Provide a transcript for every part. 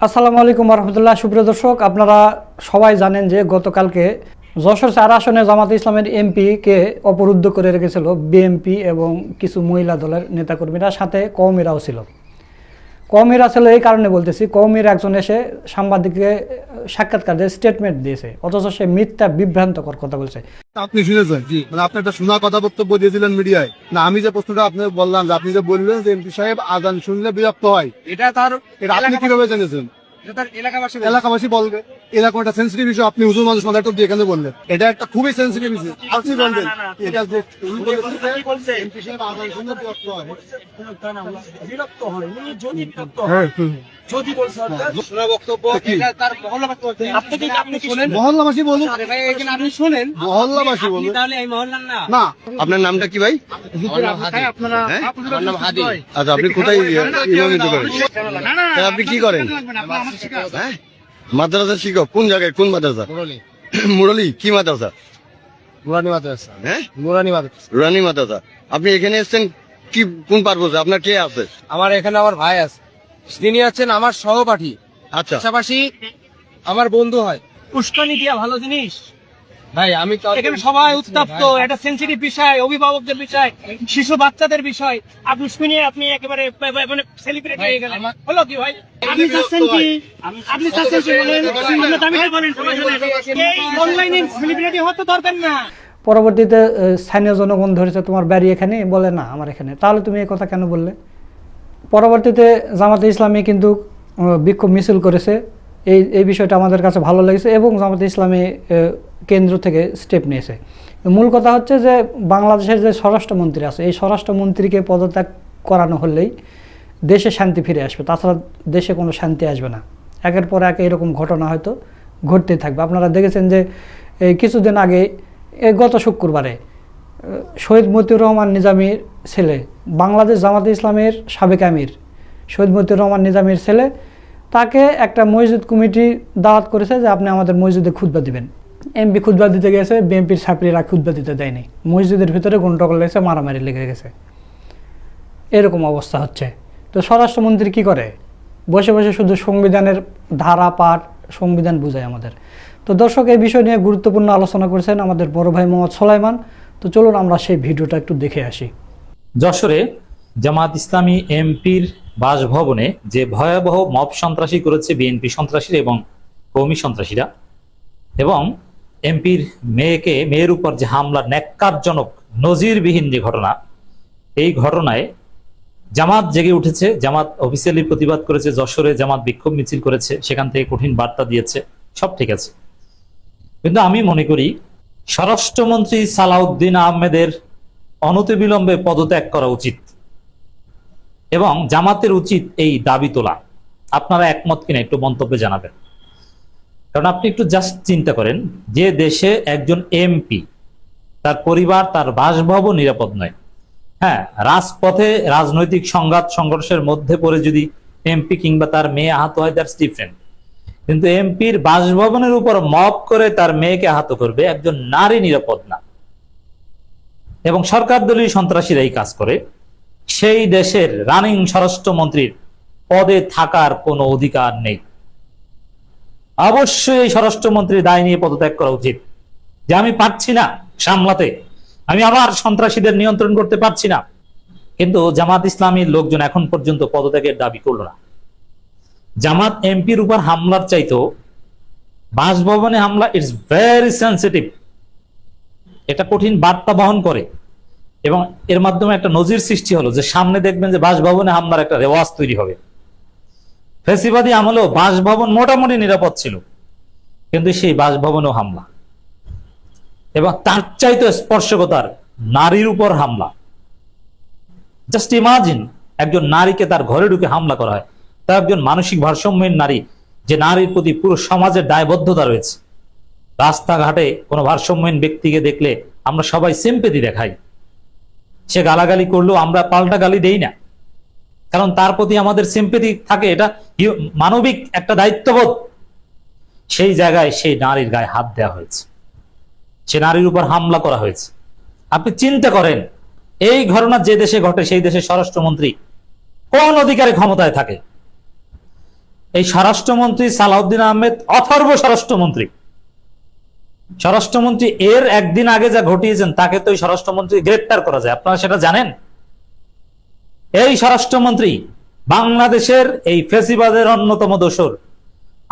আসসালামু আলাইকুম রহমতুল্লাহ। সুপ্রিয় দর্শক, আপনারা সবাই জানেন যে গতকালকে যশোর 4 আসনে জামাতে ইসলামের এমপিকে অবরুদ্ধ করে রেখেছিল বিএমপি এবং কিছু মহিলা দলের নেতাকর্মীরা, সাথে কওমিরাও ছিল। কওমিরা ছিল এই কারণে বলতেছি, কওমির একজন এসে সাংবাদিককে সাক্ষাৎকার দিয়ে স্টেটমেন্ট দিয়েছে, অথচ সে মিথ্যা বিভ্রান্তকর কথা বলছে। আপনি শুনেছেন জি, মানে আপনি একটা শোনা কথা বক্তব্য দিয়েছিলেন মিডিয়ায় না। আমি যে প্রশ্নটা আপনাকে বললাম যে আপনি যে বললেন যে এমপি সাহেব আজান শুনলে বিরক্ত হয়, এটা তার এটা আপনি কিভাবে জেনেছেন? এটা তার এলাকাবাসী এলাকাবাসী বলবে এরকম একটা সেন্সিটিভ বিষয় আপনি হুজুর মানুষ মাথায় টুপ দিয়ে এখানে বললেন, এটা একটা খুবই সেন্সিটিভ বিষয়। আপনি বলবেন এটা যে এমপি সাহেব আজান শুনলে বিরক্ত হয়, বিরক্ত হয় উনি যদি বিরক্ত হয় যদি বলছে শোনা বক্তব্য এটা তার মহল্লাবাসী আপনি কি শোনেন মহল্লাবাসী বলুন। আরে ভাই এখানে আপনি শুনেন মহল্লাবাসী আপনি বলুন তাহলে এই মহল্লার না না। আপনার নামটা কি ভাই? আপনারা আমার নাম হাদি। আচ্ছা, আপনি কোথায় ইমামিতি করেন? তা আপনি কি করেন? হ্যাঁ, মাদ্রাসা শিক্ষক। কোন জায়গায়, কোন মাদ্রাসা? মুরলি কি মাদ্রাসা? নুরানি মাদ্রাসা হ্যাঁ, নুরানি মাদ্রাসা রানী মাদ্রাসা। আপনি এখানে এসেছেন কি, কোন পারপোজে? আপনার কে আছে? আমার এখানে আমার ভাই আছে, তিনি আছেন আমার সহপাঠী, আচ্ছা, পাশাপাশি আমার বন্ধু হয়। উস্কানি দিয়া ভালো জিনিস ভাই, আমি এখানে সবাই উত্তপ্ত, একটা সেন্সিটিভ বিষয়, অভিভাবকদের বিষয়, শিশু বাচ্চাদের বিষয়। আপনি শুনে আপনি একেবারে মানে সেলিব্রেট হয়ে গেলেন, হলো কি ভাই? আপনি চাচ্ছেন কি, আপনি চাচ্ছেন কি বলেন, আপনি দাবিটা বলেন সবাই শুনে। এই অনলাইনে সেলিব্রিটি হতে দরকার না। পরবর্তীতে স্থানীয় জনগণ ধরেছে তোমার বাড়ি এখানে, বলে না আমার এখানে। তাহলে তুমি এই কথা কেন বললে? পরবর্তীতে জামাতে ইসলামী কিন্তু বিক্ষোভ মিছিল করেছে। এই বিষয়টা আমাদের কাছে ভালো লেগেছে এবং জামাতে ইসলামী কেন্দ্র থেকে স্টেপ নিয়েছে। মূল কথা হচ্ছে যে বাংলাদেশের যে স্বরাষ্ট্রমন্ত্রী আছে, এই স্বরাষ্ট্রমন্ত্রীকে পদত্যাগ করানো হলেই দেশে শান্তি ফিরে আসবে, তাছাড়া দেশে কোনো শান্তি আসবে না। একের পর এক এরকম ঘটনা হয়তো ঘটতেই থাকবে। আপনারা দেখেছেন যে এই কিছুদিন আগে গত শুক্রবারে শহীদ মতিউর রহমান নিজামীর ছেলে, বাংলাদেশ জামাতে ইসলামের সাবেক আমির শহীদ মতিউর রহমান নিজামীর ছেলে, তাকে একটা মসজিদ কমিটি দাওয়াত করেছে যে আপনি আমাদের মসজিদে খুতবা দিবেন। এমপি খুতবা দিতে গেছে, বিএনপির ছাত্রীরা খুতবা দিতে দেয়নি, মসজিদের ভিতরে গন্ডগোল লেগেছে, মারামারি লেগে গেছে। এরকম অবস্থা হচ্ছে। তো স্বরাষ্ট্রমন্ত্রী কি করে? বসে বসে শুধু সংবিধানের ধারা পাঠ, সংবিধান বুঝায় আমাদের। তো দর্শক, এই বিষয় নিয়ে গুরুত্বপূর্ণ আলোচনা করেছেন আমাদের বড় ভাই মোহাম্মদ সোলাইমান। তো চলুন আমরা সেই ভিডিওটা একটু দেখে আসি। যশোরে জামাত ইসলামী এমপির বাসভবনে যে ভয়াবহ মব সন্ত্রাসী করেছে বিএনপি সন্ত্রাসীরা এবং কওমি সন্ত্রাসীরা, এবং এমপির মেয়ের উপর যে হামলা, ন্যাক্কারজনক নজিরবিহীন যে ঘটনা, এই ঘটনায় জামাত জেগে উঠেছে। জামাত অফিসিয়ালি প্রতিবাদ করেছে, যশোরে জামাত বিক্ষোভ মিছিল করেছে, সেখান থেকে কঠিন বার্তা দিয়েছে, সব ঠিক আছে। কিন্তু আমি মনে করি স্বরাষ্ট্রমন্ত্রী সালাউদ্দিন আহমেদের অনতিবিলম্বে পদত্যাগ করা উচিত এবং জামাতের উচিত এই দাবি তোলা। আপনারা একমত কিনা একটু মন্তব্যে জানাবেন। কারণ আপনি একটু জাস্ট চিন্তা করেন, যে দেশে একজন এমপি, তার পরিবার, তার বাসভবন নিরাপদ নয়। হ্যাঁ, রাজপথে রাজনৈতিক সংঘাত সংঘর্ষের মধ্যে পড়ে যদি এমপি কিংবা তার মেয়ে আহত হয়, দ্যাটস ডিফারেন্ট। কিন্তু এমপির বাসভবনের উপর মব করে তার মেয়েকে আহত করবে একজন নারী নিরাপদ না, এবং সরকার দলীয় সন্ত্রাসীরা এই কাজ করে, সেই দেশের রানিং স্বরাষ্ট্রমন্ত্রীর পদে থাকার কোনো অধিকার নেই। অবশ্যই এই স্বরাষ্ট্রমন্ত্রীর দায় নিয়ে পদত্যাগ করা উচিত, যে আমি পারছি না সামলাতে, আমি আবার সন্ত্রাসীদের নিয়ন্ত্রণ করতে পারছি না। কিন্তু জামাত ইসলামীর লোকজন এখন পর্যন্ত পদত্যাগের দাবি করল না। জামাত এমপির উপর হামলার চাইতো বাসভবনে হামলা, ইটস ভেরি সেন্সিটিভ, এটা কঠিন বার্তা বহন করে, এবং এর মাধ্যমে একটা নজির সৃষ্টি হলো যে সামনে দেখবেন যে বাসভবনে হামলার একটা রেওয়াজ তৈরি হবে। ফ্যাসিবাদী আমলেও বাসভবন মোটামুটি নিরাপদ ছিল, কিন্তু সেই বাসভবনেও হামলা, এবং তার চাইতো স্পর্শকতার নারীর উপর হামলা। জাস্ট ইমাজিন, একজন নারীকে তার ঘরে ঢুকে হামলা করা হয়, তা একজন মানসিক ভারসাম্যহীন নারী, যে নারীর প্রতি পুরো সমাজের দায়বদ্ধতা রয়েছে। রাস্তাঘাটে কোনো ভারসাম্যহীন ব্যক্তিকে দেখলে আমরা সবাই সিম্পেথি দেখাই, সে গালাগালি করলেও আমরা পাল্টা গালি দেই না, কারণ তার প্রতি আমাদের সিম্পেথি থাকে, এটা মানবিক একটা দায়িত্ববোধ। সেই জায়গায় সেই নারীর গায়ে হাত দেওয়া হয়েছে, সে নারীর উপর হামলা করা হয়েছে। আপনি চিন্তা করেন, এই ঘটনা যে দেশে ঘটে সেই দেশের স্বরাষ্ট্রমন্ত্রী কোন অধিকারে ক্ষমতায় থাকে? এই স্বরাষ্ট্রমন্ত্রী সালাউদ্দিন আহমেদ অথর্ব স্বরাষ্ট্রমন্ত্রী। স্বরাষ্ট্রমন্ত্রী এর একদিন আগে যা ঘটিয়েছেন তাকে তো এই স্বরাষ্ট্রমন্ত্রী গ্রেপ্তার করা যায়, আপনারা সেটা জানেন? এই স্বরাষ্ট্রমন্ত্রী বাংলাদেশের এই ফ্যাসিবাদের অন্যতম দোসর।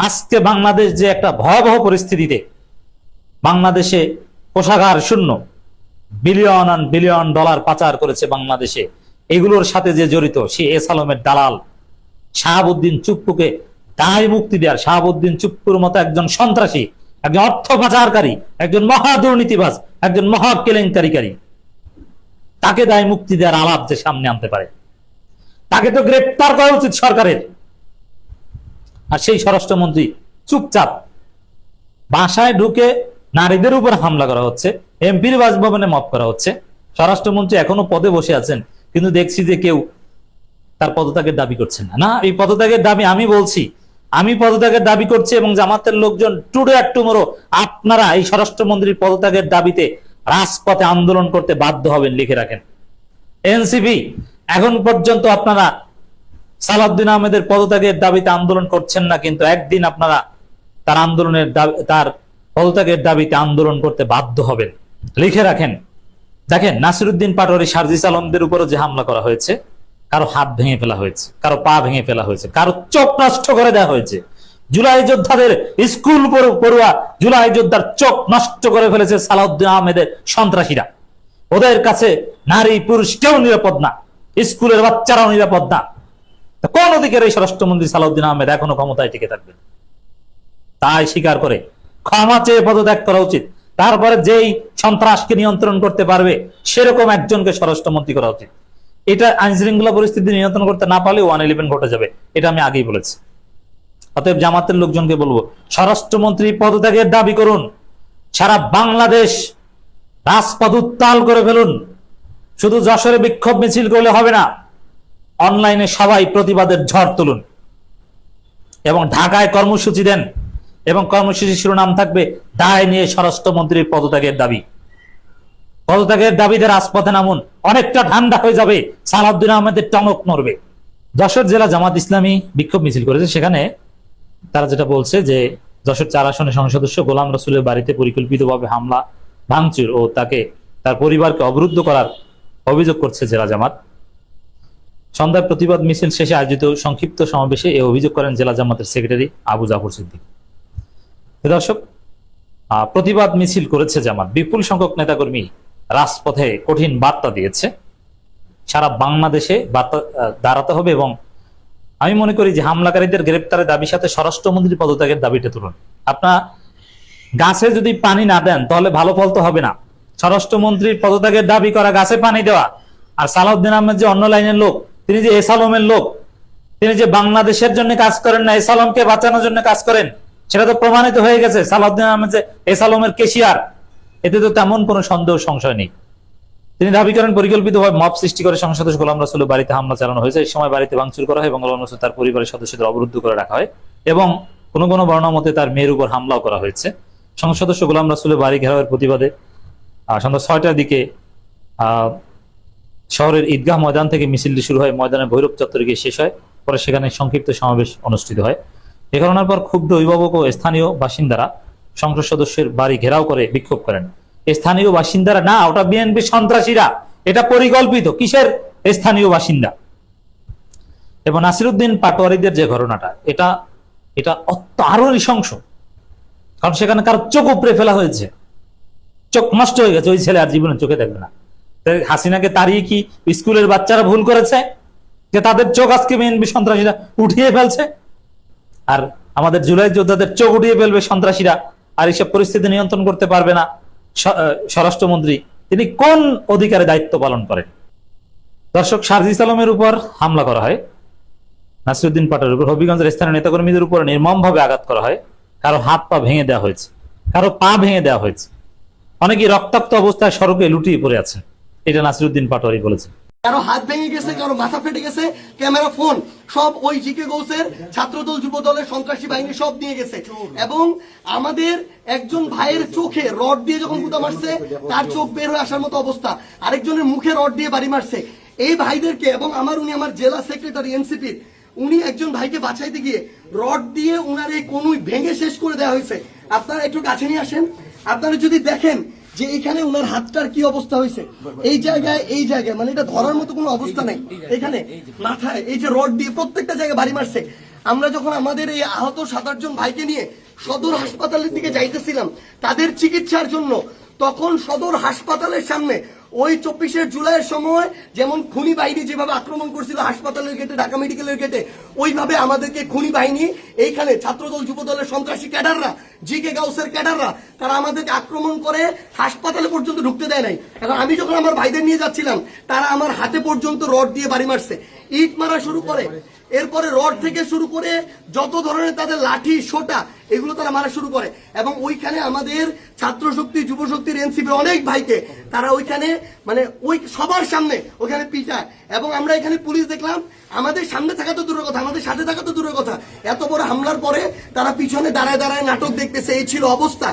আজকে বাংলাদেশ যে একটা ভয়াবহ পরিস্থিতিতে, বাংলাদেশে কোষাগার শূন্য, বিলিয়ন অন বিলিয়ন ডলার পাচার করেছে বাংলাদেশে, এগুলোর সাথে যে জড়িত সে এস আলমের দালাল শাহাবুদ্দিন চুপ্পুকে দায় মুক্তি দেওয়ার, শাহাবুদ্দিন চুপ্পুর মতো একজন সন্ত্রাসী, একজন অর্থ পাচারকারী, একজন মহা দুর্নীতিবাজ, একজন মহা কেলেঙ্কারিকারী, তাকে দায় মুক্তি দেওয়ার আলাপ যে সামনে আনতে পারে, তাকে তো গ্রেপ্তার করা উচিত সরকারের। আর সেই স্বরাষ্ট্রমন্ত্রী চুপচাপ বাসায় ঢুকে নারীদের উপর হামলা করা হচ্ছে, এমপির বাসভবনে মপ করা হচ্ছে। স্বরাষ্ট্রমন্ত্রী এখনো পদে বসে আছেন, কিন্তু দেখছি যে কেউ তার পদত্যাগের দাবি করছেন না। না, এই পদত্যাগের দাবি আমি বলছি, আমি পদত্যাগের দাবি করছি এবং জামাতের লোকজন টুডে আর টুমোরো আপনারা এই স্বরাষ্ট্রমন্ত্রীর পদত্যাগের দাবিতে রাজপথে আন্দোলন করতে বাধ্য হবেন, লিখে রাখেন। এনসিপি এখন পর্যন্ত আপনারা সালাউদ্দিন আহমেদের পদত্যাগের দাবিতে আন্দোলন করছেন না, কিন্তু একদিন আপনারা তার আন্দোলনের তার পদত্যাগের দাবিতে আন্দোলন করতে বাধ্য হবেন, লিখে রাখেন। দেখেন, নাসিরউদ্দিন পাটোয়ারি, শারজিস আলমদের উপরও যে হামলা করা হয়েছে, কারো হাত ভেঙে ফেলা হয়েছে, কারো পা ভেঙে ফেলা হয়েছে, কারো চোখ নষ্ট করে দেওয়া হয়েছে। জুলাই যোদ্ধাদের স্কুল পড়ুয়া জুলাই যোদ্ধার চোখ নষ্ট করে ফেলেছে সালাউদ্দিন আহমেদের সন্ত্রাসীরা। ওদের কাছে নারী পুরুষ কেউ নিরাপদ না, স্কুলের বাচ্চারাও নিরাপদ না। কোন দিকের এই স্বরাষ্ট্রমন্ত্রী সালাউদ্দিন আহমেদ এখনো ক্ষমতায় টিকে থাকবে? তাই স্বীকার করে ক্ষমা চেয়ে পদত্যাগ করা উচিত। তারপরে যেই সন্ত্রাসকে নিয়ন্ত্রণ করতে পারবে সেরকম একজনকে স্বরাষ্ট্রমন্ত্রী করা উচিত। এটা আইন শৃঙ্খলা পরিস্থিতি নিয়ন্ত্রণ করতে না পারলে 111 ঘটে যাবে, এটা আমি আগেই বলেছি। অতএব জামাতের লোকজনকে বলবো, স্বরাষ্ট্রমন্ত্রী পদত্যাগের দাবি করুন, সারা বাংলাদেশ রাজপথ উত্তাল করে ফেলুন। শুধু যশোরে বিক্ষোভ মিছিল করলে হবে না, অনলাইনে সবাই প্রতিবাদের ঝড় তুলুন এবং ঢাকায় কর্মসূচি দেন, এবং কর্মসূচির শিরোনাম থাকবে দায় নিয়ে স্বরাষ্ট্রমন্ত্রীর পদত্যাগের দাবি। পদত্যাগের দাবিতে রাজপথে নামুন, অনেকটা ঠান্ডা হয়ে যাবে, সালাউদ্দিন আহমেদের টনক নড়বে। যশোর জেলা জামাত ইসলামী বিক্ষোভ মিছিল করেছে, সেখানে তারা যেটা বলছে যে যশোর 4 আসনের সংসদ সদস্য গোলাম রসুলের বাড়িতে পরিকল্পিতভাবে হামলা, ভাঙচুর ও তার পরিবারকে অবরুদ্ধ করার অভিযোগ করছে জেলা জামাত। সন্ধ্যায় প্রতিবাদ মিছিল শেষে আয়োজিত সংক্ষিপ্ত সমাবেশে এই অভিযোগ করেন জেলা জামাতের সেক্রেটারি আবু জাফর সিদ্দিক। দর্শক, প্রতিবাদ মিছিল করেছে জামাত, বিপুল সংখ্যক নেতাকর্মী রাজপথে কঠিন বার্তা দিয়েছে। সারা বাংলাদেশে বার্তা দাঁড়াতে হবে এবং আমি মনে করি যে হামলাকারীদের গ্রেপ্তারের দাবির সাথে স্বরাষ্ট্রমন্ত্রীর পদত্যাগের দাবিটা তুলুন। আপনার গাছে যদি পানি না দেন তাহলে ভালো ফল তো হবে না। স্বরাষ্ট্রমন্ত্রীর পদত্যাগের দাবি করা, গাছে পানি দেওয়া। আর সালাউদ্দিন আহমেদ যে অন্য লাইনের লোক, তিনি যে এস আলমের লোক, তিনি যে বাংলাদেশের জন্য কাজ করেন না, এস আলমকে বাঁচানোর জন্য কাজ করেন, সেটা তো প্রমাণিত হয়ে গেছে। সালাউদ্দিন আহমেদ যে এস আলমের কেশিয়ার, এতে তো তেমন কোনো সন্দেহ সংশয় নেই। তিনি দাবি করেন পরিকল্পিতভাবে মব সৃষ্টি করে সংসদ সদস্য গোলাম রসুলের বাড়িতে হামলা চালানো হয়েছে। এই সময় বাড়িতে ভাঙচুর করা হয় এবং গোলাম রসুল তার পরিবারের সদস্যদের অবরুদ্ধ করে রাখা হয় এবং কোনো কোনো বর্ণনা মতে তার মেয়ের উপর হামলাও করা হয়েছে। সংসদ সদস্য গোলাম রসুলের বাড়ি ঘেরাওয়ের প্রতিবাদে সন্ধ্যা 6টার দিকে শহরের ঈদগাহ ময়দান থেকে মিছিলটি শুরু হয়, ময়দানের ভৈরব চত্বরে গিয়ে শেষ হয়। পরে সেখানে সংক্ষিপ্ত সমাবেশ অনুষ্ঠিত হয়। এ ঘটনার পর ক্ষুব্ধ অভিভাবক ও স্থানীয় বাসিন্দারা সংসদ সদস্যের বাড়ি ঘেরাও করে বিক্ষোভ করেন। স্থানীয় বাসিন্দারা না, ওটা বিএনপি সন্ত্রাসীরা, এটা পরিকল্পিত। কিসের স্থানীয় বাসিন্দা? এবং নাসিরউদ্দিন পাটোয়ারিদের যে ঘটনাটা, এটা আরো নৃশংস, কারণ সেখানে কারো চোখ উপড়ে ফেলা হয়েছে, চোখ নষ্ট হয়ে গেছে, ওই ছেলে আর জীবনে চোখে দেখবে না। হাসিনাকে তাড়িয়ে কি স্কুলের বাচ্চারা ভুল করেছে যে তাদের চোখ আজকে বিএনপি সন্ত্রাসীরা উঠিয়ে ফেলছে? আর আমাদের জুলাই যোদ্ধাদের চোখ উঠিয়ে ফেলবে সন্ত্রাসীরা, আর এইসব পরিস্থিতি নিয়ন্ত্রণ করতে পারবে না স্বরাষ্ট্রমন্ত্রী। তিনি কোন অধিকারে দায়িত্ব পালন করেন? দর্শক, শারজিস আলমের উপর হামলা করা হয়, নাসিরউদ্দিন পাটোয়ারির উপর, হবিগঞ্জের স্থানীয় নেতাকর্মীদের উপর নির্মমভাবে আঘাত করা হয়। কারো হাত পা ভেঙে দেওয়া হয়েছে, কারো পা ভেঙে দেওয়া হয়েছে, অনেকেই রক্তাক্ত অবস্থায় সড়কে লুটিয়ে পড়ে আছেন। এটা নাসিরউদ্দিন পাটোয়ারি বলেছেন। কারো হাত ভেঙে গেছে, কারো মাথা ফেটে গেছে, ক্যামেরা, ফোন সব ওই জিকে গৌসের ছাত্রদল, যুব দলের সন্ত্রাসী বাহিনী সব নিয়ে গেছে। এবং আমাদের একজন ভাইয়ের চোখে রড দিয়ে যখন গুতা মারছে, তার চোখ বের হয়ে আসার মতো অবস্থা, আরেকজনের মুখে রড দিয়ে বাড়ি মারছে। এই ভাইদেরকে এবং উনি আমার জেলা সেক্রেটারি এনসিপির, উনি একজন ভাইকে বাঁচাইতে গিয়ে রড দিয়ে উনার এই কনুই ভেঙে শেষ করে দেওয়া হয়েছে। আপনারা একটু কাছে নিয়ে আসেন, আপনারা যদি দেখেন যে এখানে উনার হাতটার কি অবস্থা হয়েছে, এই জায়গায় মানে এটা ধরার মতো কোনো অবস্থা নাই। এখানে মাথায় এই যে রড দিয়ে প্রত্যেকটা জায়গায় বাড়ি মারছে। আমরা যখন আমাদের এই আহত 7-8 জন ভাইকে নিয়ে সদর হাসপাতালের দিকে যাইতেছিলাম তাদের চিকিৎসার জন্য, তখন সদর হাসপাতালের সামনে ওই 24শে জুলাইয়ের সময় যেমন খুনি বাহিনী যেভাবে আক্রমণ করছিল হাসপাতালের গেটে, ঢাকা মেডিকেলের গেটে, ওইভাবে আমাদেরকে খুনি বাহিনী এইখানে ছাত্রদল যুবদলের সন্ত্রাসী ক্যাডাররা, জিকে গাউসের ক্যাডাররা, তারা আমাদেরকে আক্রমণ করে হাসপাতালে পর্যন্ত ঢুকতে দেয় নাই। এখন আমি যখন আমার ভাইদের নিয়ে যাচ্ছিলাম তারা আমার হাতে পর্যন্ত রড দিয়ে বাড়ি মারছে, ইট মারা শুরু করে, এরপরে রড থেকে শুরু করে যত ধরনের তাদের লাঠি সোটা এগুলো তারা মারা শুরু করে। এবং ওইখানে আমাদের ছাত্র শক্তি, যুব শক্তির, এনসিপির অনেক ভাইকে তারা ওইখানে মানে ওই সবার সামনে ওইখানে পিটায়। এবং আমরা এখানে পুলিশ দেখলাম, আমাদের সামনে থাকা তো দূরের কথা, আমাদের সাথে থাকা তো দূরের কথা, এত বড় হামলার পরে তারা পিছনে দাঁড়ায় দাঁড়ায় নাটক দেখতেছে। এই ছিল অবস্থা।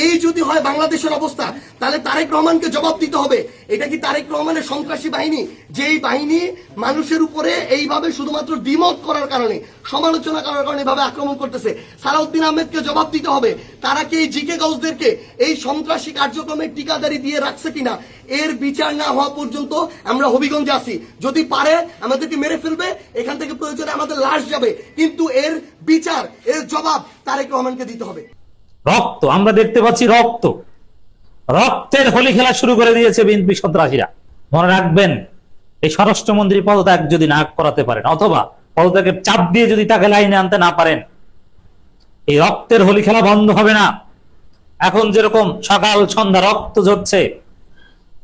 এই যদি হয় বাংলাদেশের অবস্থা, তাহলে তারেক রহমানকে জবাব দিতে হবে। এটা কি তারেক রহমানের সন্ত্রাসী বাহিনী, যেই বাহিনী মানুষের উপরে এইভাবে শুধুমাত্র দ্বিমত করার কারণে, সমালোচনা করার কারণে এভাবে আক্রমণ করতেছে? সালাউদ্দিন আহমেদকে জবাব দিতে হবে। তারা কি এই জিকে গাউসদেরকে এই সন্ত্রাসী কার্যক্রমের টিকাদারি দিয়ে রাখছে কিনা, এর বিচার না হওয়া পর্যন্ত আমরা হবিগঞ্জে আছি। যদি পারে আমাদেরকে মেরে ফেলবে, এখান থেকে প্রয়োজনে আমাদের লাশ যাবে, কিন্তু এর বিচার, এর জবাব তারেক রহমানকে দিতে হবে। রক্ত আমরা দেখতে পাচ্ছি, রক্তের হোলি খেলা শুরু করে দিয়েছে বিএনপি সন্ত্রাসীরা। মনে রাখবেন, এই স্বরাষ্ট্রমন্ত্রী পদত্যাগ যদি না করাতে পারেন, অথবা পদত্যাগের চাপ দিয়ে যদি তাকে লাইনে আনতে না পারেন, এই রক্তের হোলি খেলা বন্ধ হবে না। এখন যেরকম সকাল সন্ধ্যা রক্ত ঝরছে,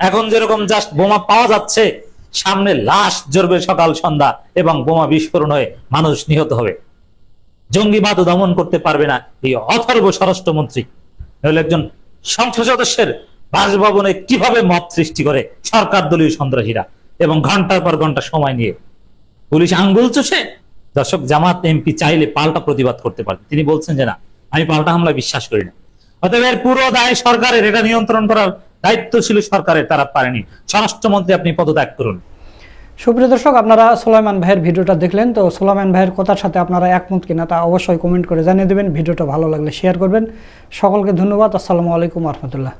এখন যেরকম জাস্ট বোমা পাওয়া যাচ্ছে, সামনে লাশ জ্বরবে সকাল সন্ধ্যা, এবং বোমা বিস্ফোরণ হয়ে মানুষ নিহত হবে। জঙ্গিবাদও দমন করতে পারবে না এই অথর্ব স্বরাষ্ট্রমন্ত্রী। হলো একজন সংসদ সদস্যের বাসভবনে কিভাবে মত সৃষ্টি করে সরকার দলীয় সন্ত্রাসীরা, এবং ঘন্টার পর ঘন্টা সময় নিয়ে পুলিশ আঙ্গুল চষে। দর্শক, জামাত এমপি চাইলে পাল্টা প্রতিবাদ করতে পারেন। তিনি বলছেন যে না, আমি পাল্টা হামলা বিশ্বাস করি না। অতএব এর পুরো দায় সরকারের, এটা নিয়ন্ত্রণ করার দায়িত্ব ছিল সরকারের, তারা পারেনি। স্বরাষ্ট্রমন্ত্রী আপনি পদত্যাগ করুন। সুপ্রিয় দর্শক, আপনারা সোলাইমান ভাইয়ের ভিডিওটা দেখলেন। তো সোলাইমান ভাইয়ের কথার সাথে আপনারা একমত কিনা তা অবশ্যই কমেন্ট করে জানিয়ে দেবেন। ভিডিওটা ভালো লাগলে শেয়ার করবেন। সকলকে ধন্যবাদ। আসসালামু আলাইকুম রহমতুল্লাহ।